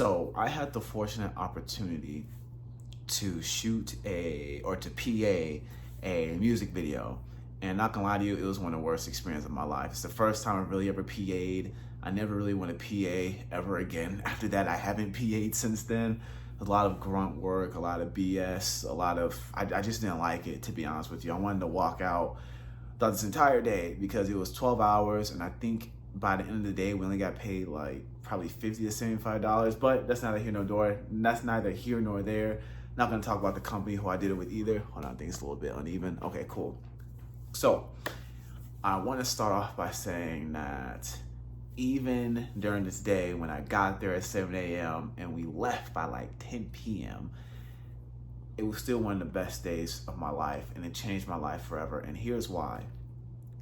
So I had the fortunate opportunity to shoot to PA a music video. And not gonna lie to you, it was one of the worst experiences of my life. It's the first time I really ever PA'd. I never really want to PA ever again. After that, I haven't PA'd since then. A lot of grunt work, a lot of BS, I just didn't like it, to be honest with you. I wanted to walk out throughout this entire day because it was 12 hours, and I think by the end of the day we only got paid like probably $50 to $75, but that's neither here nor there. That's neither here nor there. Not gonna talk about the company who I did it with either. Hold on, I think it's a little bit uneven. Okay, cool. So I want to start off by saying that even during this day when I got there at 7 a.m. and we left by like 10 p.m., it was still one of the best days of my life, and it changed my life forever. And here's why.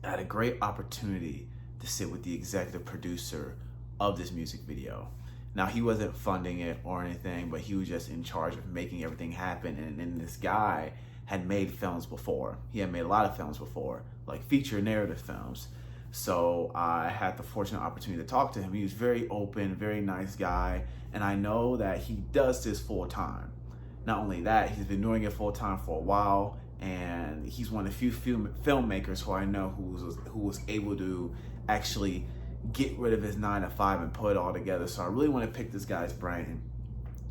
I had a great opportunity to sit with the executive producer of this music video. Now, he wasn't funding it or anything, but he was just in charge of making everything happen. And this guy had made films before. He had made a lot of films before, like feature narrative films. So I had the fortunate opportunity to talk to him. He was very open, very nice guy. And I know that he does this full time. Not only that, he's been doing it full time for a while, and he's one of the few filmmakers who I know who was able to actually get rid of his 9 to 5 and put it all together. So I really want to pick this guy's brain.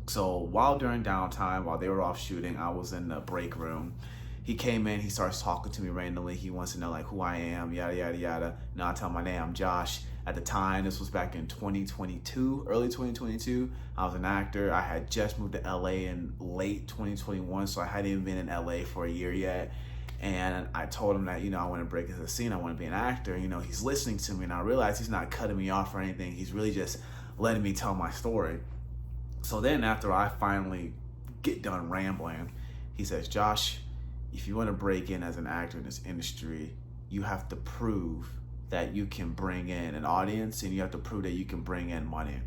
So during downtime, while they were off shooting, I was in the break room. He came in, he starts talking to me randomly. He wants to know like who I am, yada, yada, yada. And I tell him my name, I'm Josh. At the time, this was back in 2022, early 2022. I was an actor. I had just moved to LA in late 2021, so I hadn't even been in LA for a year yet. And I told him that, I want to break into the scene. I want to be an actor. He's listening to me, and I realized he's not cutting me off or anything. He's really just letting me tell my story. So then after I finally get done rambling, he says, Josh, if you want to break in as an actor in this industry, you have to prove that you can bring in an audience, and you have to prove that you can bring in money.